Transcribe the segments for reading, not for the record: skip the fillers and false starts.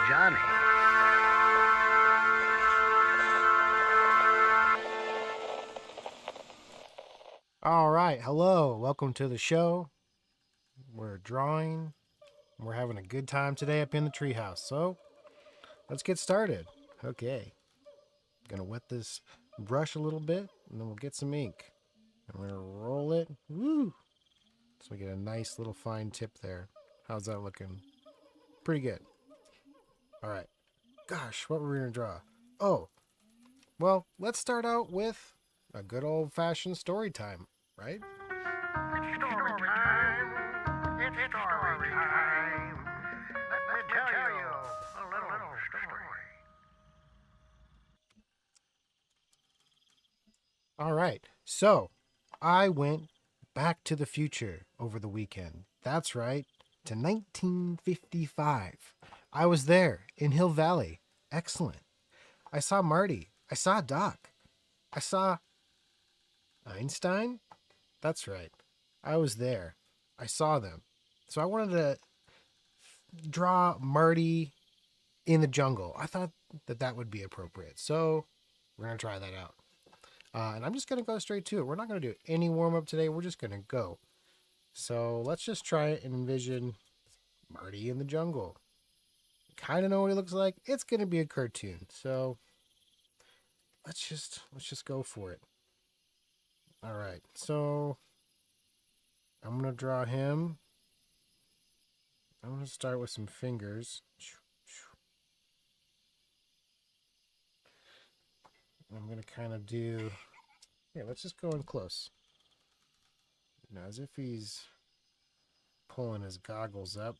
Johnny. All right, hello, welcome to the show. We're drawing. We're having a good time today up in the treehouse. So let's get started. Okay, gonna wet this brush a little bit, and then we'll get some ink. And we're gonna roll it. Woo! So we get a nice little fine tip there. How's that looking? Pretty good. All right. Gosh, what were we gonna draw? Oh, well, let's start out with a good old-fashioned story time, right? It's story time. It's story time. Let me tell you a little story. All right. So I went back to the future over the weekend. That's right, to 1955. I was there in Hill Valley. Excellent. I saw Marty. I saw Doc. I saw Einstein. That's right. I was there. I saw them. So I wanted to draw Marty in the jungle. I thought that that would be appropriate. So we're going to try that out. And I'm just going to go straight to it. We're not going to do any warm up today. We're just going to go. So let's just try it and envision Marty in the jungle. Kind of know what he looks like. It's going to be a cartoon. So let's just go for it. All right. So I'm going to draw him. I'm going to start with some fingers. I'm going to kind of do. Yeah, let's just go in close. As if he's pulling his goggles up.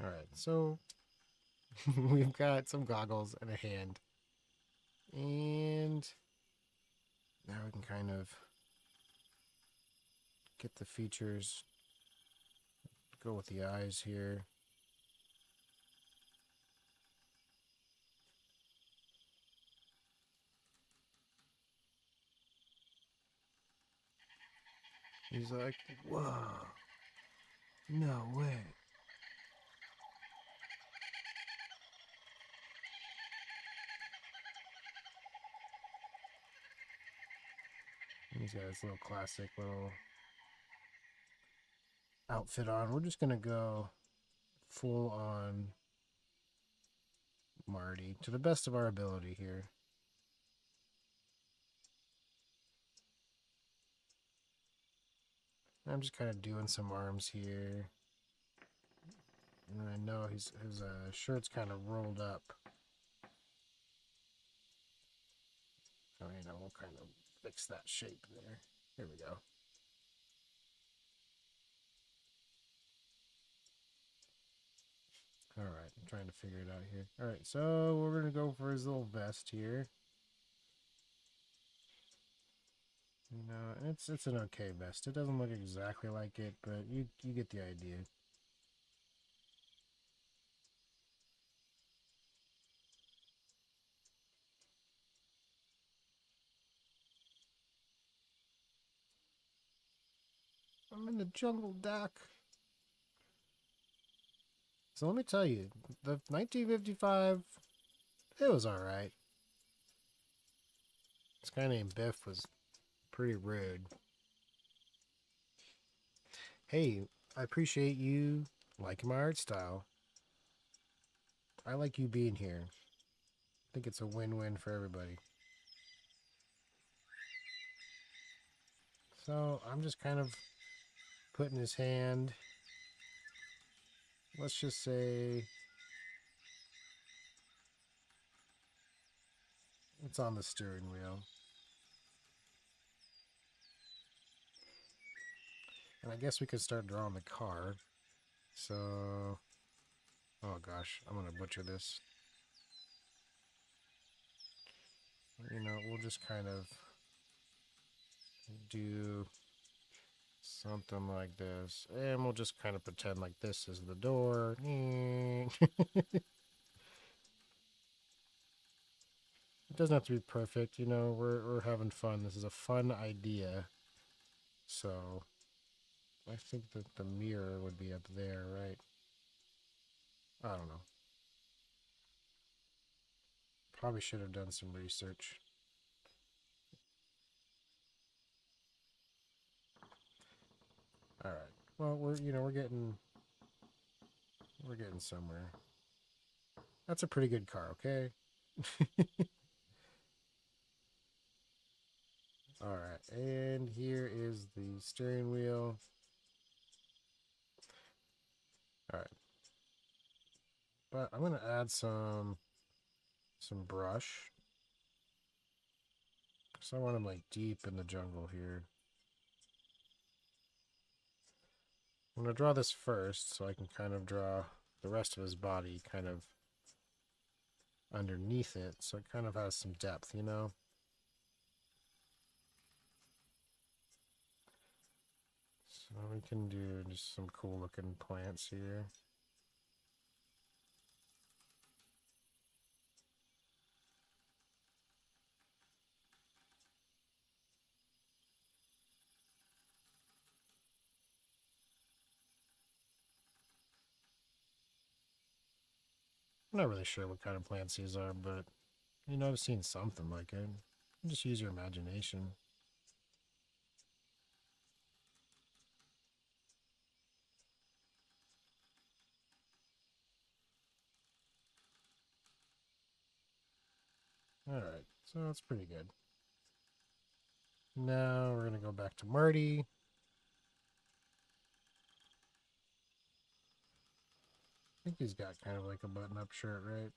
All right, so we've got some goggles and a hand. And now we can kind of get the features, go with the eyes here. He's like, whoa, no way. He's got his little classic little outfit on. We're just going to go full on Marty to the best of our ability here. I'm just kind of doing some arms here. And I know his shirt's kind of rolled up. So, we'll kind of fix that shape there. Here we go. All right, I'm trying to figure it out here. All right, so we're going to go for his little vest here. It's an okay vest. It doesn't look exactly like it, but you get the idea. I'm in the jungle, Doc. So let me tell you, the 1955, it was all right. This guy named Biff was pretty rude. Hey, I appreciate you liking my art style. I like you being here. I think it's a win-win for everybody. So I'm just kind of putting his hand. Let's just say it's on the steering wheel. And I guess we could start drawing the car. So, oh gosh, I'm gonna butcher this. We'll just kind of do something like this. And we'll just kind of pretend like this is the door. doesn't have to be perfect. You know, we're having fun. This is a fun idea. So I think that the mirror would be up there, right? I don't know. Probably should have done some research. All right. Well, we're getting somewhere. That's a pretty good car, okay? All right. And here is the steering wheel. All right. But I'm going to add some brush. So I want him like deep in the jungle here. I'm going to draw this first so I can kind of draw the rest of his body kind of underneath it, so it kind of has some depth, you know? So we can do just some cool looking plants here. I'm not really sure what kind of plants these are, but you know, I've seen something like it. Just use your imagination. Alright, so that's pretty good. Now we're gonna go back to Marty. I think he's got kind of like a button-up shirt, right?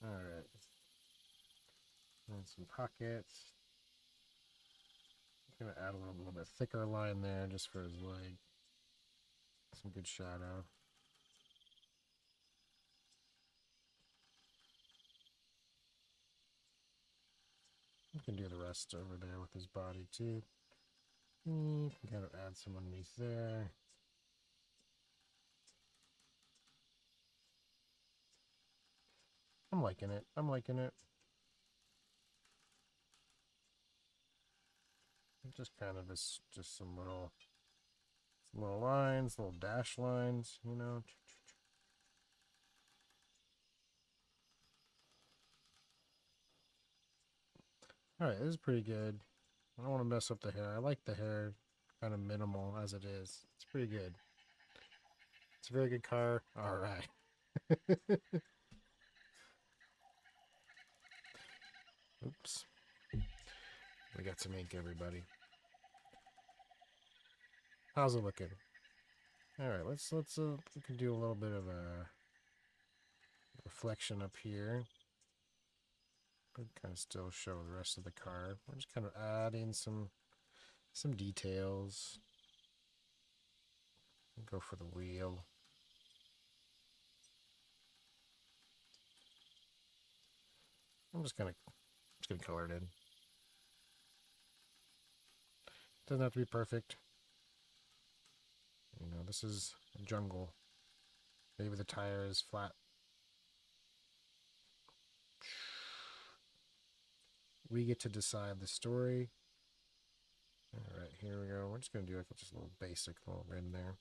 Alright. And some pockets. I'm gonna add a little bit thicker line there just for his leg. Some good shadow. You can do the rest over there with his body too. You can kind of add some underneath there. I'm liking it. I'm liking it. Just kind of just some little lines, little dash lines, you know. Alright, this is pretty good. I don't want to mess up the hair. I like the hair kind of minimal as it is. It's pretty good. It's a very good car. Alright. Oops. We got some ink, everybody. How's it looking? Alright, let's we can do a little bit of a reflection up here. Kind of still show the rest of the car. We're just kind of adding some details. Go for the wheel. I'm just gonna color it in. Doesn't have to be perfect. You know, this is a jungle. Maybe the tire is flat. We get to decide the story. Alright, here we go. We're just going to do like just a little basic little in there.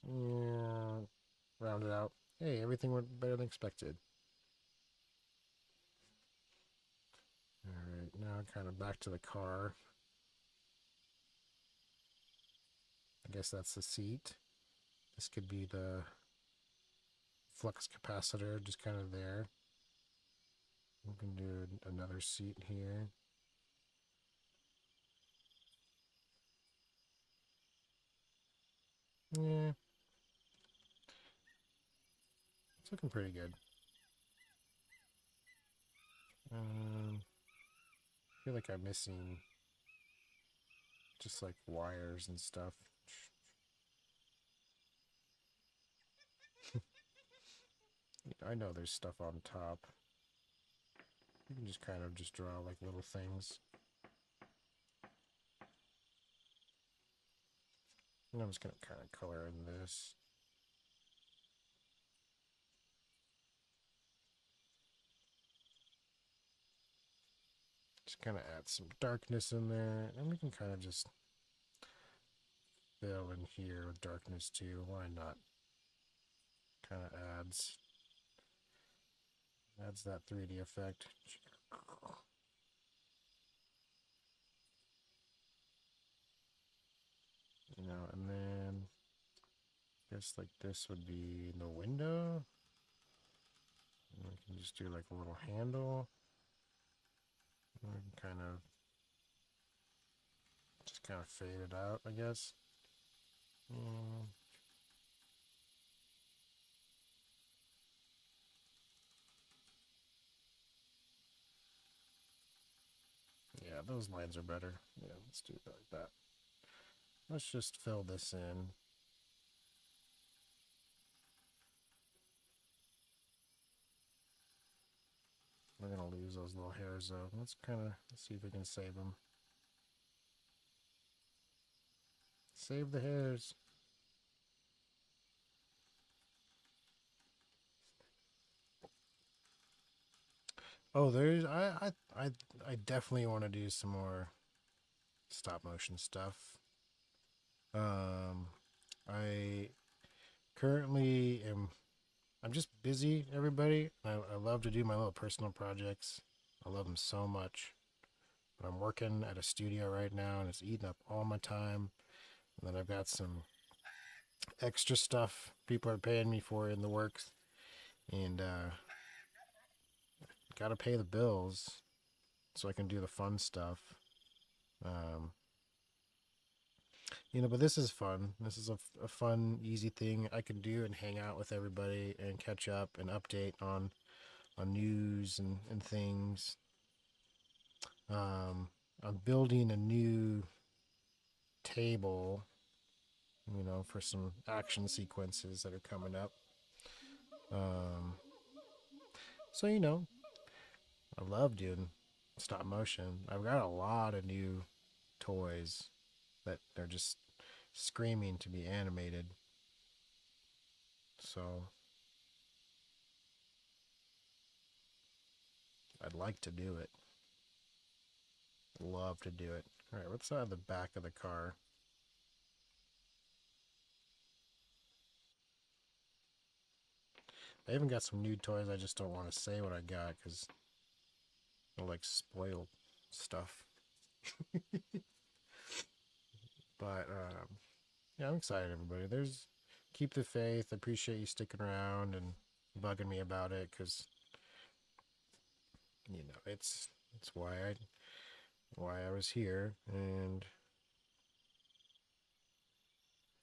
Round it out. Hey, everything went better than expected. Alright, now kind of back to the car. I guess that's the seat. This could be the flux capacitor, just kind of there. We can do another seat here. Yeah. It's looking pretty good. I feel like I'm missing just like wires and stuff. I know there's stuff on top. You can just kind of just draw like little things. And I'm just going to kind of color in this. Just kind of add some darkness in there. And we can kind of just fill in here with darkness too. Why not? Kind of adds that 3D effect. You know, and then I guess like this would be the window. And we can just do like a little handle. And we can kind of just kind of fade it out, I guess. Yeah, those lines are better. Yeah, let's do it like that. Let's just fill this in. We're gonna lose those little hairs though. Let's see if we can save them. Save the hairs. Oh, there's I definitely want to do some more stop motion stuff. I currently am I'm just busy, everybody. I love to do my little personal projects. I love them so much. But I'm working at a studio right now and it's eating up all my time. And then I've got some extra stuff people are paying me for in the works. And gotta pay the bills so I can do the fun stuff. Um, but this is fun. This is a fun, easy thing I can do and hang out with everybody and catch up and update on news and things. I'm building a new table, for some action sequences that are coming up. Um, so, I love doing stop motion. I've got a lot of new toys that are just screaming to be animated. So, I'd like to do it. Love to do it. All right, let's add the back of the car. I even got some new toys. I just don't want to say what I got because I'll like spoil stuff. But yeah, I'm excited, everybody. Keep the faith. I appreciate you sticking around and bugging me about it because it's why I was here and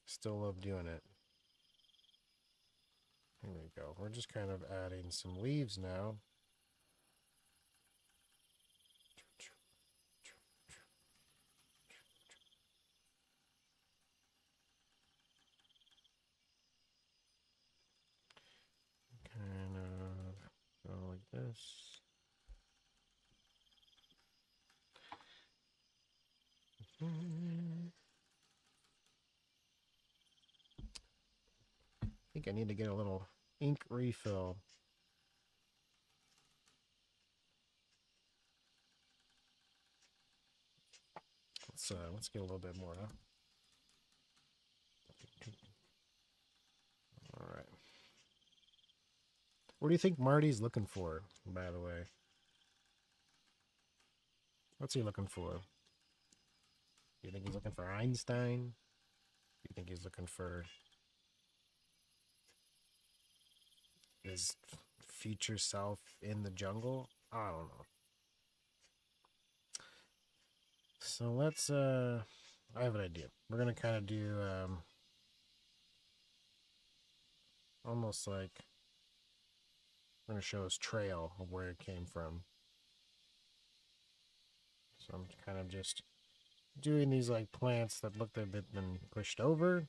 still love doing it. Here we go. We're just kind of adding some leaves now. Kind of go like this. I think I need to get a little ink refill. Let's get a little bit more, huh? All right. What do you think Marty's looking for, by the way? What's he looking for? Do you think he's looking for Einstein? Do you think he's looking for his future self in the jungle? I don't know. So let's I have an idea. We're gonna kind of do almost like we're gonna show his trail of where it came from. So I'm kind of just doing these like plants that look like they've been pushed over.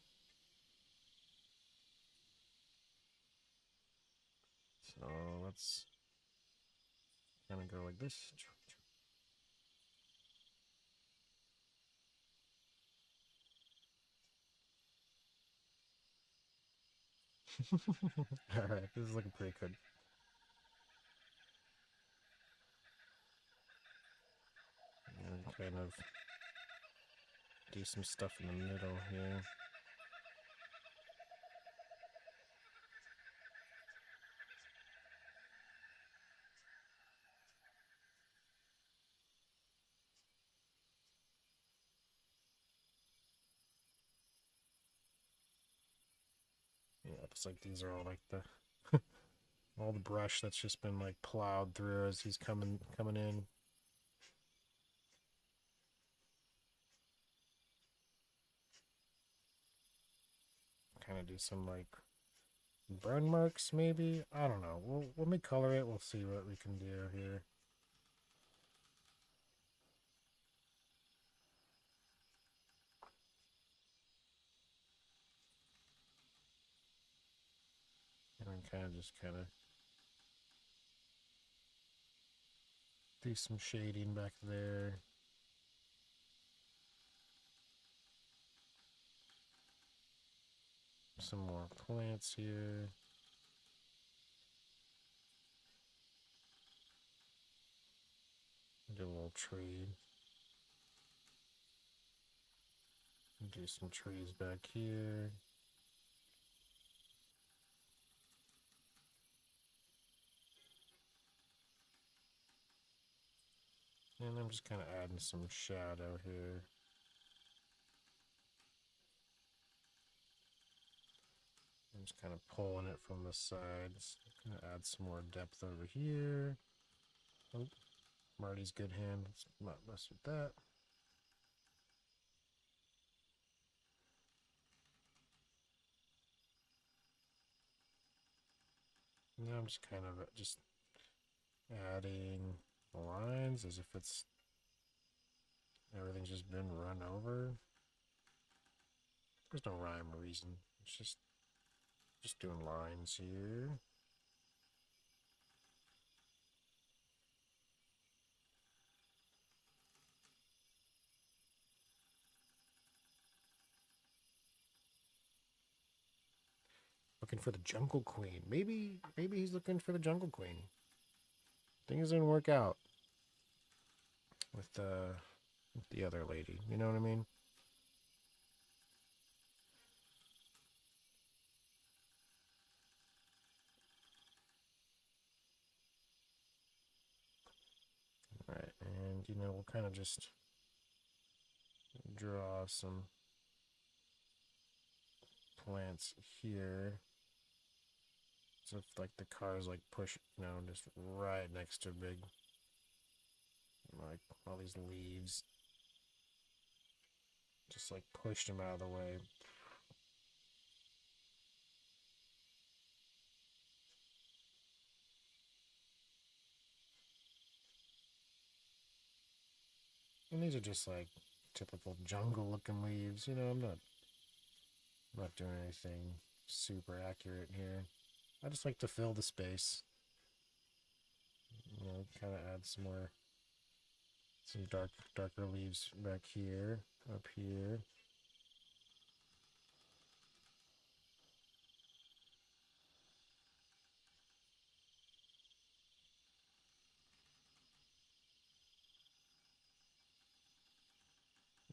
So let's kind of go like this. Alright, this is looking pretty good. And kind of do some stuff in the middle here. Yeah, looks like these are all like the all the brush that's just been like plowed through as he's coming in. Kind of do some like burn marks maybe. I don't know. We'll when we color it, we'll see what we can do here. And then kind of do some shading back there. Some more plants here. Do a little tree. Do some trees back here. And I'm just kind of adding some shadow here. I'm just kind of pulling it from the sides. Gonna add some more depth over here. Oh, Marty's good hand. Let's not mess with that. Now I'm just kind of just adding lines as if it's everything's just been run over. There's no rhyme or reason. It's just doing lines here. Looking for the Jungle Queen. Maybe he's looking for the Jungle Queen. Things didn't work out with the other lady. You know what I mean? Alright, and we'll kind of just draw some plants here. So if like the car's like push, just right next to a big, like all these leaves, just like pushed them out of the way. And these are just like typical jungle looking leaves. I'm not doing anything super accurate here. I just like to fill the space. Kind of add some darker leaves back here, up here.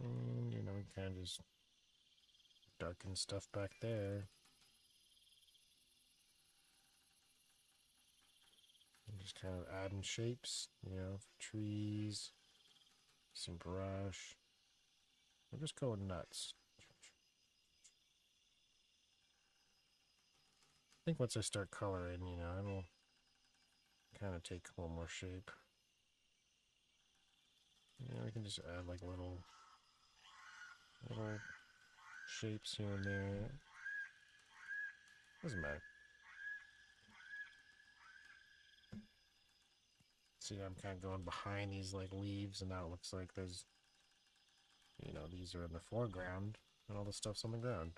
And, we kind of just darken stuff back there. And just kind of adding shapes, trees, some brush. We're just going nuts. I think once I start coloring, it'll kind of take a little more shape. We can just add like little shapes here and there. Doesn't matter. See, I'm kind of going behind these like leaves, and now it looks like there's, these are in the foreground, and all the stuff's on the ground.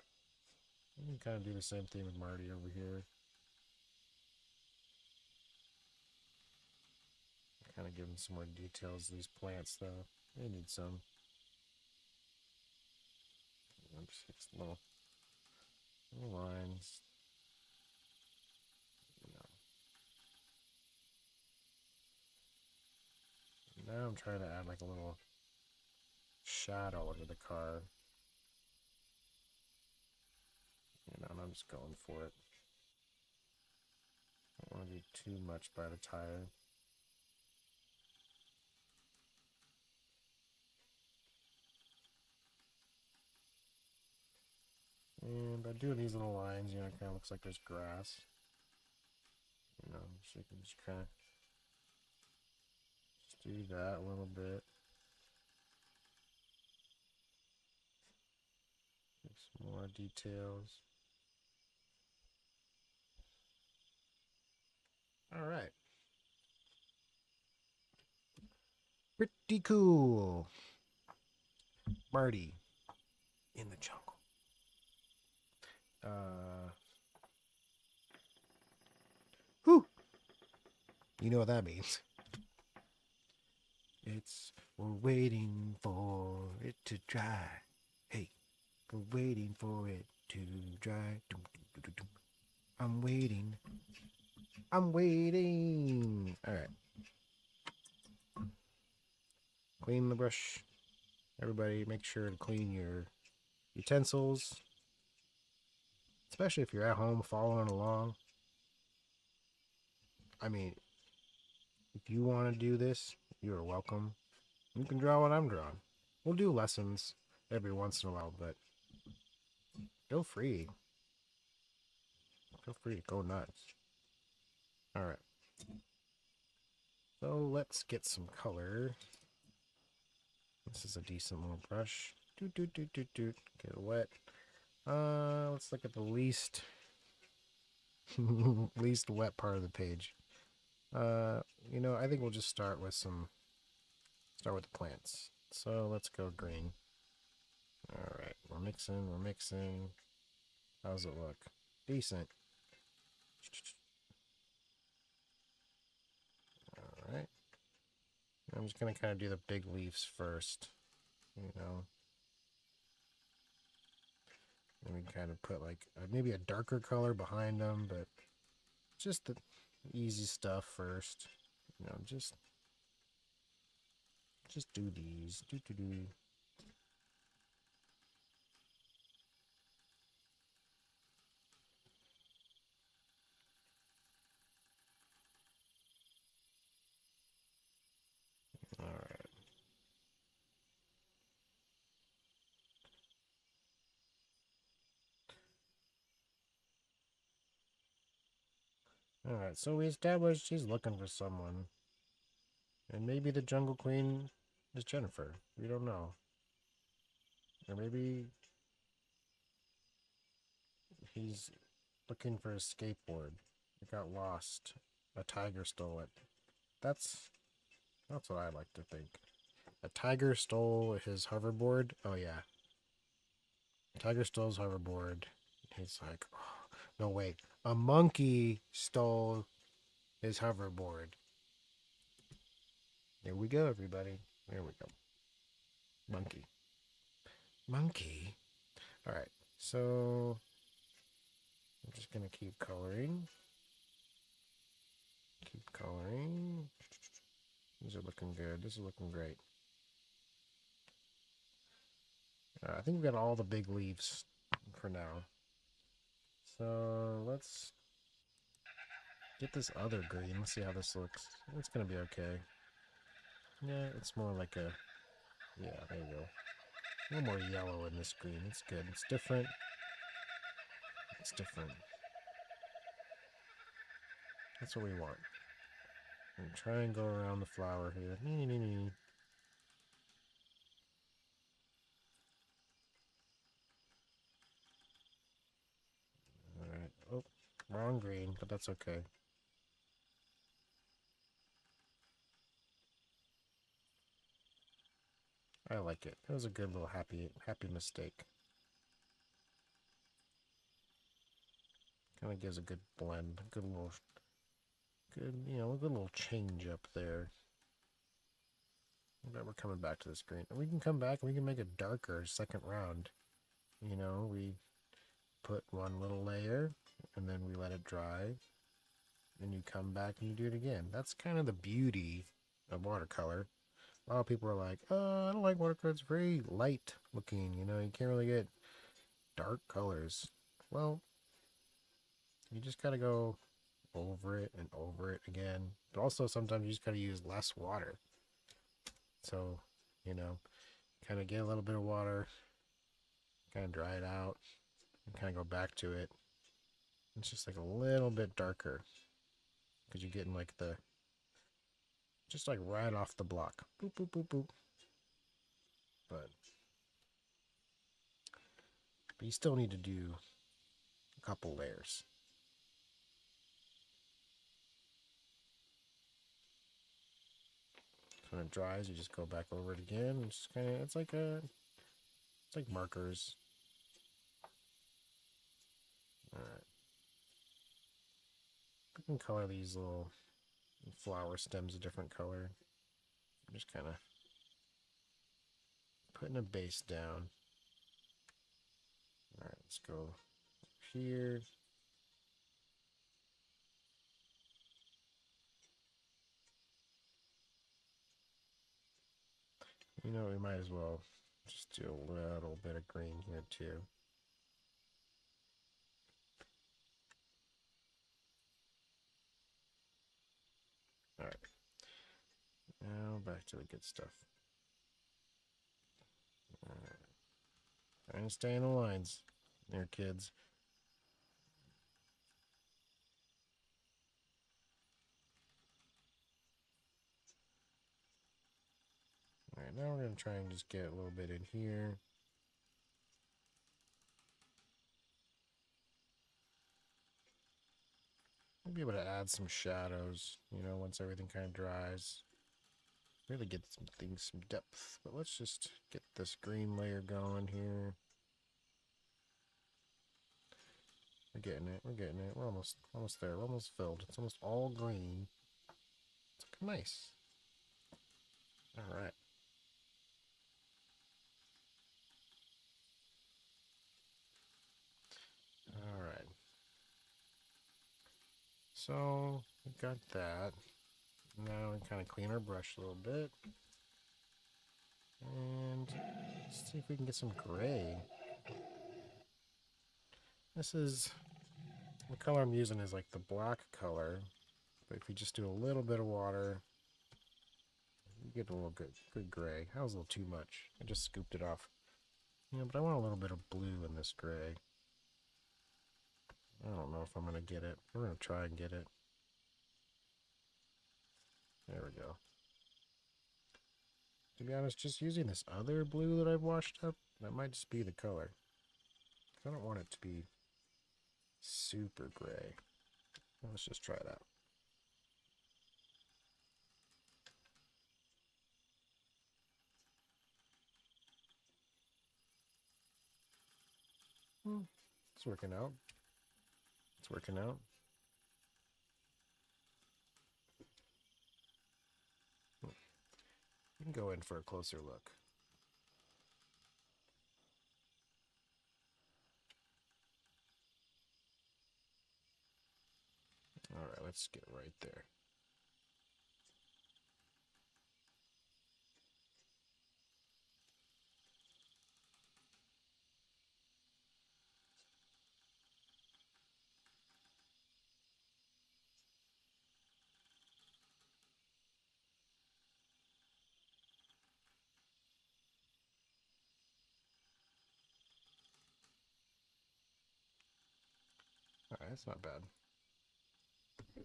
You can kind of do the same thing with Marty over here. Kind of giving some more details to these plants, though. They need some. Oops, little lines. now I'm trying to add like a little shadow under the car. You know, and I'm just going for it. I don't want to do too much by the tire. And by doing these little lines, you know, it kind of looks like there's grass. You know, so you can just kind of just do that a little bit. Some more details. All right. Pretty cool. Marty in the jungle. Whew. You know what that means. It's we're waiting for it to dry. Hey, we're waiting for it to dry. Dum, dum, dum, dum, dum. I'm waiting. I'm waiting. All right. Clean the brush. Everybody, make sure to clean your utensils, especially if you're at home following along. I mean, if you want to do this, you are welcome. You can draw what I'm drawing. We'll do lessons every once in a while, but feel free. Feel free to go nuts. All right. So let's get some color. This is a decent little brush. Doot, doot, doot, doot, doot. Get it wet. Let's look at the least least wet part of the page. You know, I think we'll just start with the plants. So let's go green. All right, we're mixing. How's it look? Decent. All right. I'm just gonna kind of do the big leaves first, you know. And we can kind of put like maybe a darker color behind them, but just the easy stuff first. You know, just do these. Do. All right. All right. So we established she's looking for someone, and maybe the Jungle Queen is Jennifer. We don't know. Or maybe he's looking for a skateboard. It got lost. A tiger stole it. That's what I like to think. A tiger stole his hoverboard. Oh yeah. A tiger stole his hoverboard. He's like, oh, no wait. A monkey stole his hoverboard. There we go, everybody. There we go. Monkey. Monkey. All right. So I'm just gonna keep coloring. Keep coloring. These are looking good. This is looking great. I think we've got all the big leaves for now. So let's get this other green. Let's see how this looks. It's gonna be okay. Yeah, it's more like a... Yeah, there you go. A little more yellow in this green. It's good. It's different. It's different. That's what we want. And try and go around the flower here. Alright. Oh, wrong green, but that's okay. I like it. It was a good little happy mistake. Kind of gives a good blend. Good, you know, a good little change up there. But we're coming back to this green. And we can come back and we can make it darker second round. You know, we put one little layer and then we let it dry. And you come back and you do it again. That's kind of the beauty of watercolor. A lot of people are like, I don't like watercolor. It's very light looking. You know, you can't really get dark colors. Well, you just gotta go over it and over it again. But also sometimes you just gotta use less water. So, you know, kind of get a little bit of water, kind of dry it out, and kind of go back to it. It's just like a little bit darker because you're getting like the just like right off the block. Boop boop boop boop. But you still need to do a couple layers. When it dries, you just go back over it again. And just kind of it's like markers. All right. You can color these little flower stems a different color. Just kind of putting a base down. All right, let's go here. You know, we might as well just do a little bit of green here too. All right. Now back to the good stuff. All right. Trying to stay in the lines there, kids. All right, now we're going to try and just get a little bit in here. We'll be able to add some shadows, you know, once everything kind of dries. Really get some things, some depth. But let's just get this green layer going here. We're getting it. We're getting it. We're almost there. We're almost filled. It's almost all green. It's looking nice. All right. All right. So we got that. Now we kind of clean our brush a little bit. And let's see if we can get some gray. This is, the color I'm using is like the black color. But if you just do a little bit of water, you get a little good gray. That was a little too much. I just scooped it off. Yeah, but I want a little bit of blue in this gray. I don't know if I'm going to get it. We're going to try and get it. There we go. To be honest, just using this other blue that I've washed up, that might just be the color. I don't want it to be super gray. Let's just try it out. It's working out. It's working out. We can go in for a closer look. Alright, let's get right there. Alright, that's not bad. I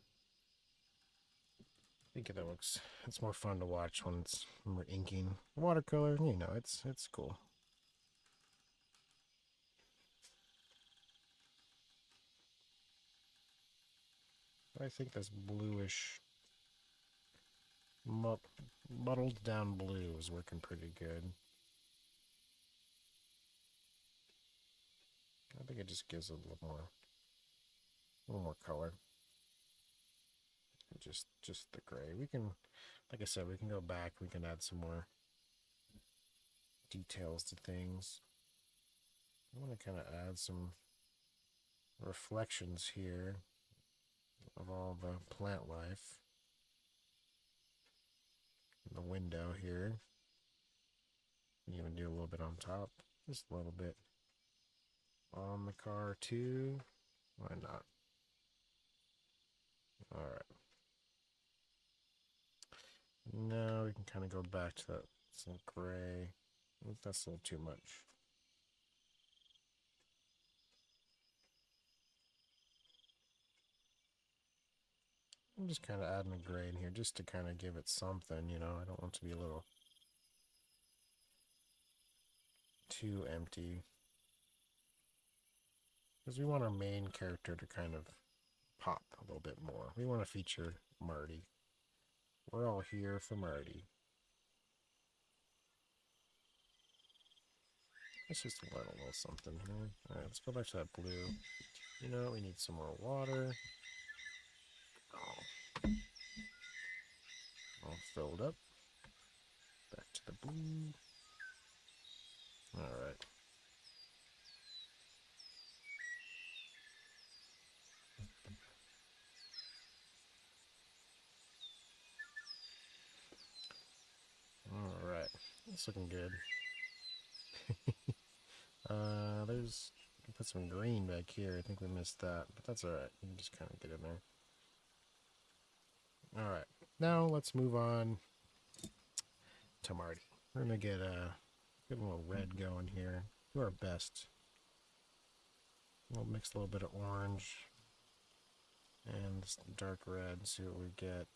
think that looks, it's more fun to watch when we're inking watercolor. You know, it's cool. I think this bluish, muddled down blue is working pretty good. I think it just gives a little more color. Just the gray. We can, like I said, we can go back. We can add some more details to things. I want to kind of add some reflections here of all the plant life. the window here. You can even do a little bit on top. Just a little bit on the car too. Why not? Alright. Now we can kind of go back to that some gray. I think that's a little too much. I'm just kind of adding a gray in here just to kind of give it something, you know. I don't want it to be a little too empty. Because we want our main character to kind of pop a little bit more. We want to feature Marty. We're all here for Marty. Let's just let a little something here. Alright, let's go back to that blue. You know, we need some more water. All filled up. Back to the blue. Alright. Alright. It's looking good. There's... put some green back here. I think we missed that. But that's alright. You can just kind of get in there. Alright. Now let's move on to Marty. We're going to get a little red going here. Do our best. We'll mix a little bit of orange and this dark red, see what we get.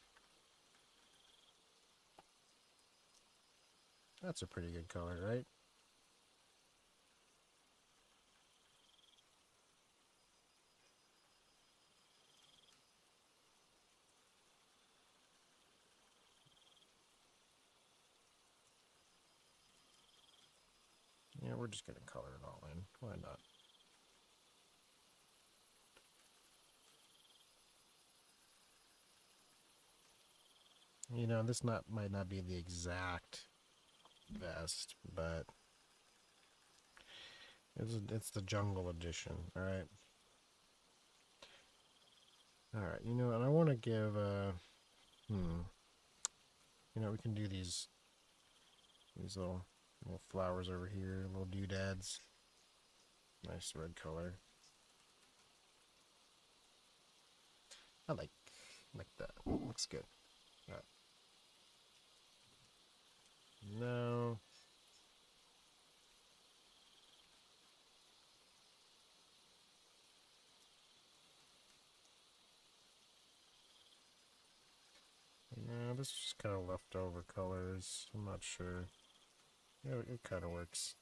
That's a pretty good color, right? Yeah, we're just going to color it all in. Why not? You know, this might not be the exact best, but it's the jungle edition, alright? Alright, you know, and I want to give, you know, we can do these little flowers over here, little doodads. Nice red color. I like that. Looks good. All right. No. No, this is just kind of leftover colors. I'm not sure. Yeah, it kind of works.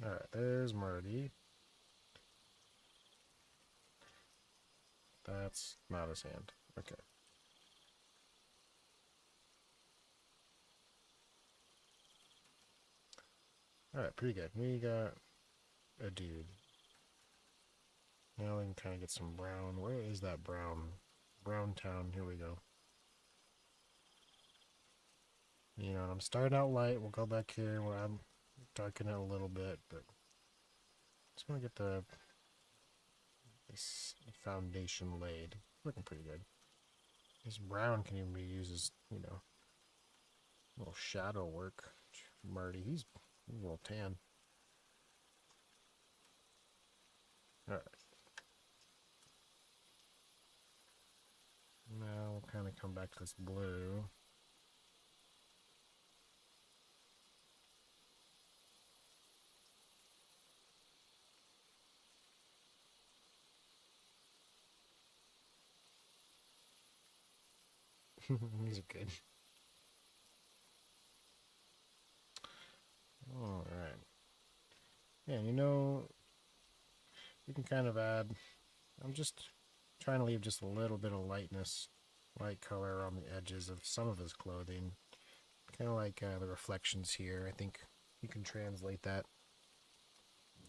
Alright, there's Marty. That's not his hand. Okay. Alright, pretty good. We got a dude. Now we can kind of get some brown. Where is that brown? Brown town. Here we go. You know, I'm starting out light. We'll go back here where I'm darkening it a little bit, but just want to get this foundation laid. Looking pretty good. This brown can even be used as, you know, a little shadow work. Marty, he's a little tan. Alright. Now we'll kind of come back to this blue. These are good. Alright. Yeah, you know, you can kind of add... I'm just trying to leave just a little bit of lightness, light color around the edges of some of his clothing. Kind of like the reflections here. I think you can translate that,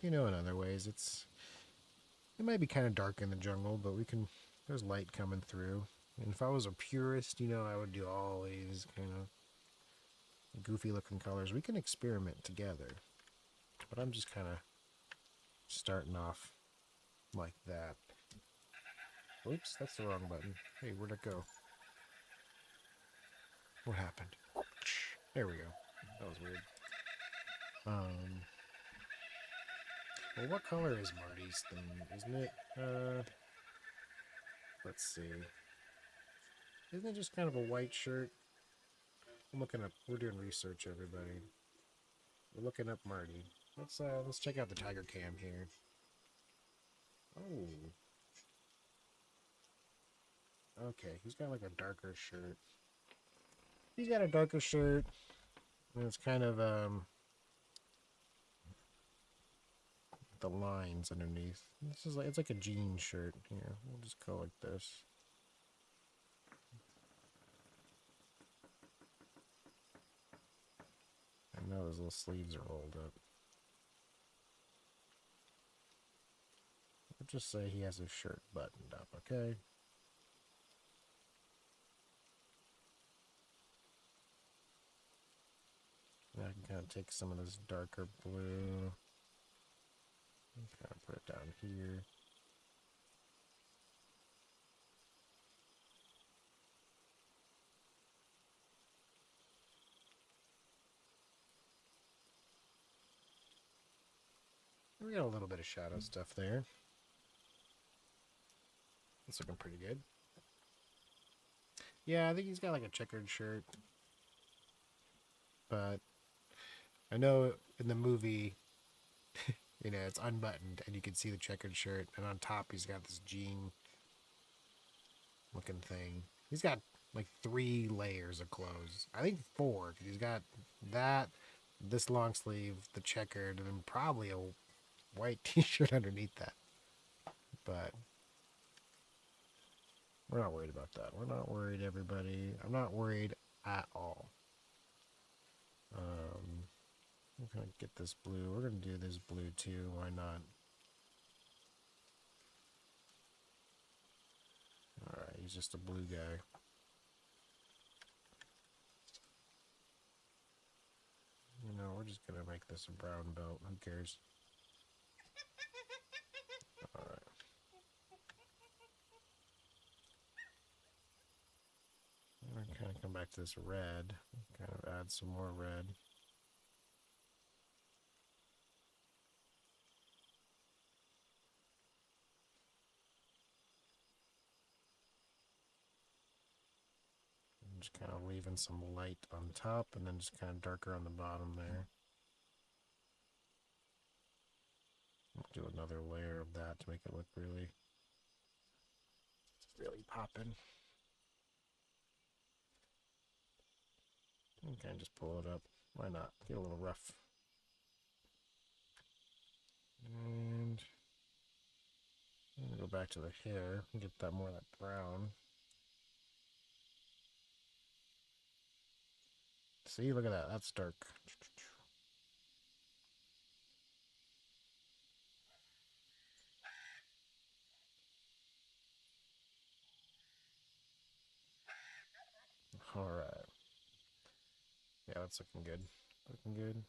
you know, in other ways. It might be kind of dark in the jungle, but we can There's light coming through. And if I was a purist, you know, I would do all these kind of goofy looking colors. We can experiment together. But I'm just kind of starting off like that. Oops, that's the wrong button. Hey, where'd it go? What happened? There we go. That was weird. Well, what color is Marty's thing? Isn't it, let's see. Isn't it just kind of a white shirt? I'm looking up, we're doing research, everybody. We're looking up Marty. Let's check out the Tiger Cam here. Oh. Okay, he's got like a darker shirt. He's got a darker shirt. And it's kind of, the lines underneath. This is like, it's like a jean shirt. Here, we'll just go like this. I know his little sleeves are rolled up. I'll just say he has his shirt buttoned up, okay? Now I can kind of take some of this darker blue and kind of put it down here. We got a little bit of shadow stuff there. It's looking pretty good. Yeah, I think he's got like a checkered shirt. But I know in the movie, you know, it's unbuttoned and you can see the checkered shirt. And on top, he's got this jean looking thing. He's got like 3 layers of clothes. I think 4, because he's got that, this long sleeve, the checkered, and then probably a white t-shirt underneath that. But we're not worried about that. We're not worried, everybody. I'm not worried at all. I'm gonna get this blue. We're gonna do this blue too. Why not? Alright, he's just a blue guy. You know, we're just gonna make this a brown belt. Who cares? Alright. I'm gonna kind of come back to this red. Kind of add some more red. Just kind of leaving some light on top and then just kind of darker on the bottom there. I'll do another layer of that to make it look really popping. Okay, just pull it up. Why not? Get a little rough. And I'm gonna go back to the hair and get that more of that brown. See, look at that. That's dark. Alright. Yeah, that's looking good. Looking good.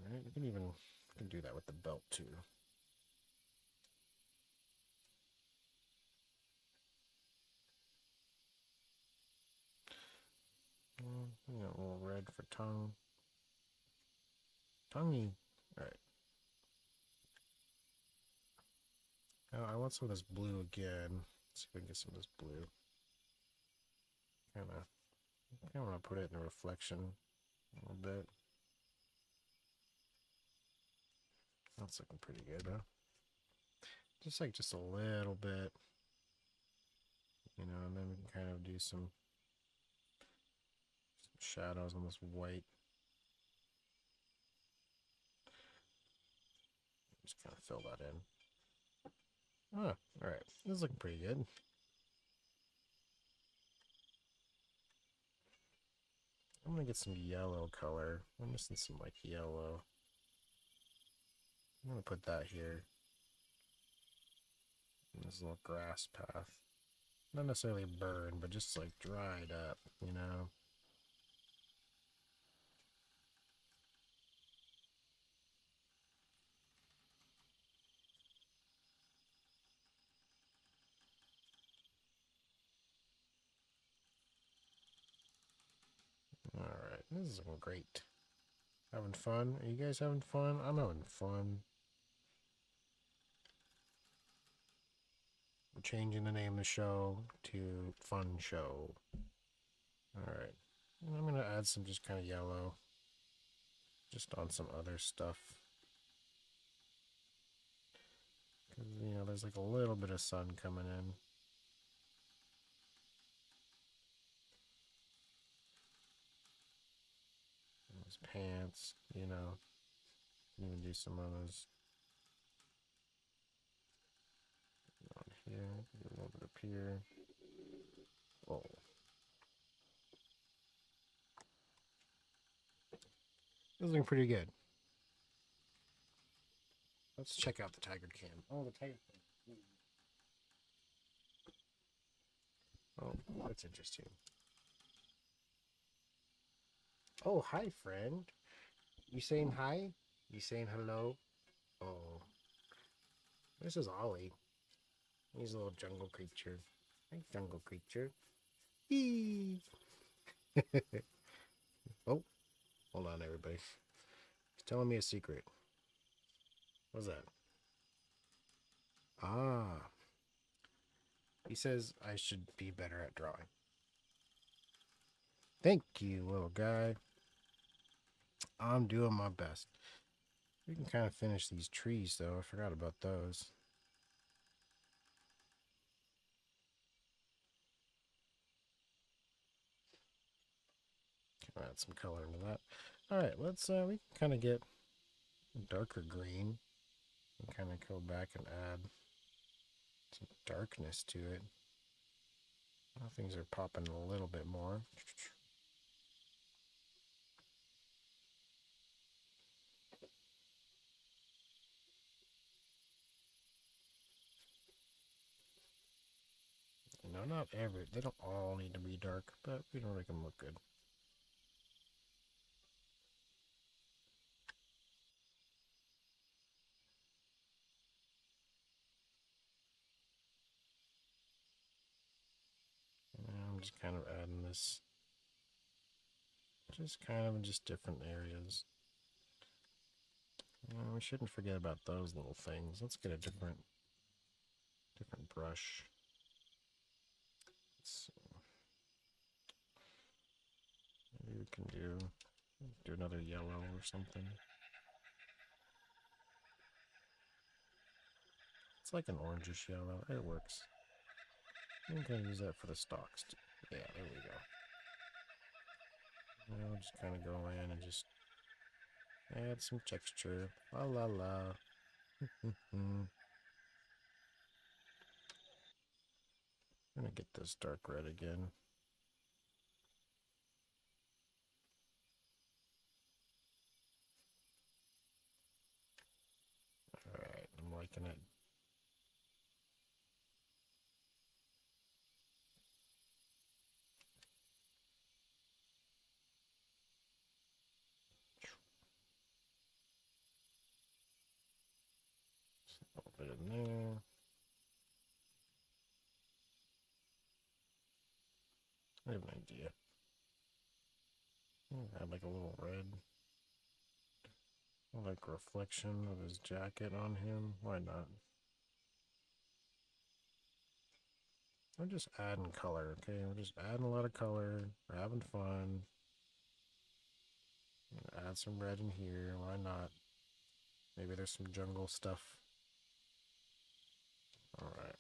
Alright, you can do that with the belt too. You know, a little red for tongue. Tonguey. Alright. Oh, I want some of this blue again. Let's see if we can get some of this blue. I want to put it in a reflection a little bit. That's looking pretty good, huh? Just a little bit. You know, and then we can kind of do some shadows on this white. Just kind of fill that in. Oh, alright. This is looking pretty good. I'm gonna get some yellow color. I'm missing some like yellow. I'm gonna put that here. This little grass path. Not necessarily burned, but just like dried up, you know? Alright, this is great. Having fun? Are you guys having fun? I'm having fun. I'm changing the name of the show to Fun Show. Alright. I'm gonna add some just kind of yellow. Just on some other stuff. Because, you know, there's like a little bit of sun coming in. And his pants, you know. Even do some of those on here. A little bit up here. Oh. This is looking pretty good. Let's check out the Tiger Cam. Oh, the Tiger Cam. Oh, that's interesting. Oh, hi, friend. You saying hi? You saying hello? Oh, this is Ollie. He's a little jungle creature. Hi, jungle creature. Eee. Oh, hold on, everybody. He's telling me a secret. What's that? Ah, he says I should be better at drawing. Thank you, little guy. I'm doing my best. We can kind of finish these trees, though. I forgot about those. Add some color into that. Alright, let's we can kind of get a darker green and kind of go back and add some darkness to it. Now things are popping a little bit more. You know, not every, they don't all need to be dark, but we don't make them look good. And I'm just kind of adding this, just kind of in just different areas. We shouldn't forget about those little things. Let's get a different brush. Let's see. Maybe we can do another yellow or something. It's like an orangish yellow. It works. I'm gonna use that for the stalks too. Yeah, there we go. Now just kind of go in and just add some texture. La la la. I'm gonna get this dark red again. Alright, I'm liking it. A little bit in there. I have an idea. Add like a little red. Like reflection of his jacket on him. Why not? We're just adding color, okay? We're just adding a lot of color. We're having fun. Add some red in here. Why not? Maybe there's some jungle stuff. Alright.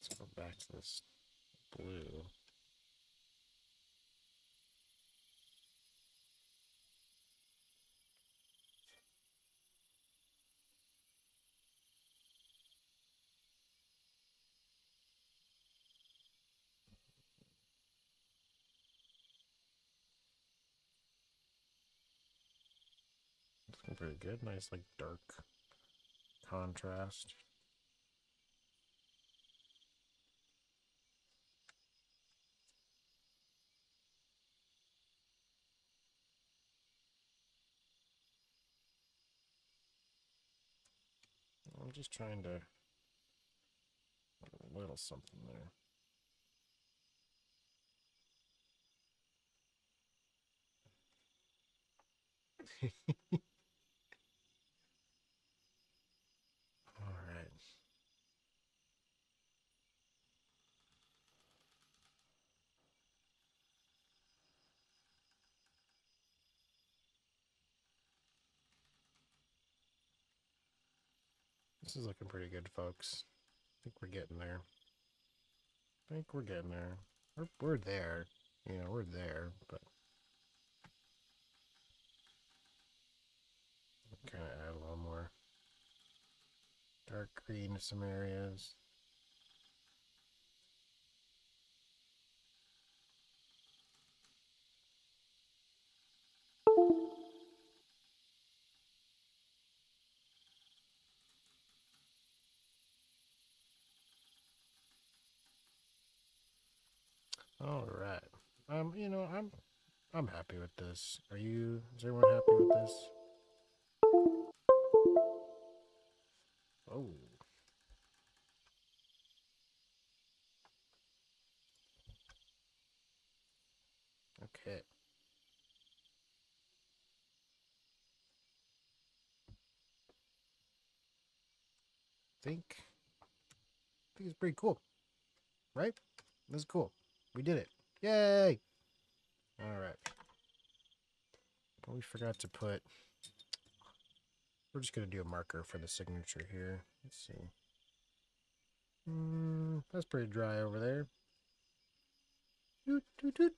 Let's go back to this blue. pretty good. Nice, like, dark contrast. I'm just trying to put a little something there. All right. This is looking pretty good, folks. I think we're getting there. I think we're getting there. We're there. You know, we're there, but kind of add a little more dark green to some areas. All right. You know, I'm happy with this. Are you? Is everyone happy with this? Oh. Okay. I think it's pretty cool, right? This is cool. We did it. Yay! All right. We forgot to put. We're just gonna do a marker for the signature here. Let's see. That's pretty dry over there. Doot, doot, doot.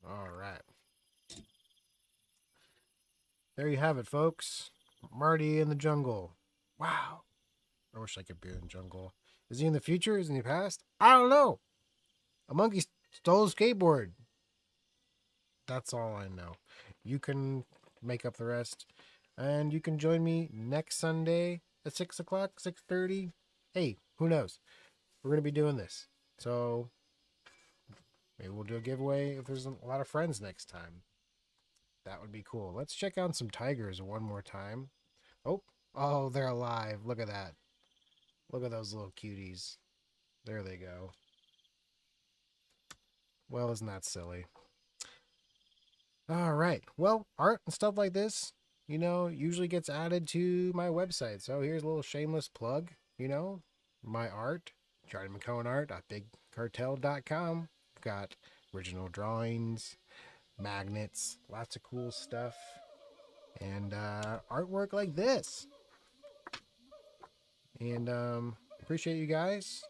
All right. There you have it, folks. Marty in the jungle. Wow. I wish I could be in the jungle. Is he in the future? Is he in the past? I don't know. A monkey stole a skateboard. That's all I know. You can make up the rest. And you can join me next Sunday at 6 o'clock, 6:30. Hey, who knows? We're going to be doing this. So maybe we'll do a giveaway if there's a lot of friends next time. That would be cool. Let's check out some tigers one more time. Oh, they're alive. Look at that. Look at those little cuties. There they go. Well, isn't that silly? All right. Well, art and stuff like this, you know, usually gets added to my website. So here's a little shameless plug, you know, my art, JohnnyMcCohenart.BigCartel.com. Got original drawings, magnets, lots of cool stuff, and artwork like this. And appreciate you guys.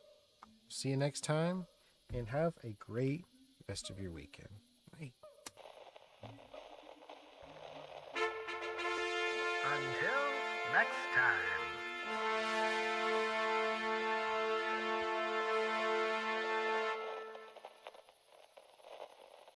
See you next time, and have a great rest of your weekend. Bye. Until next time.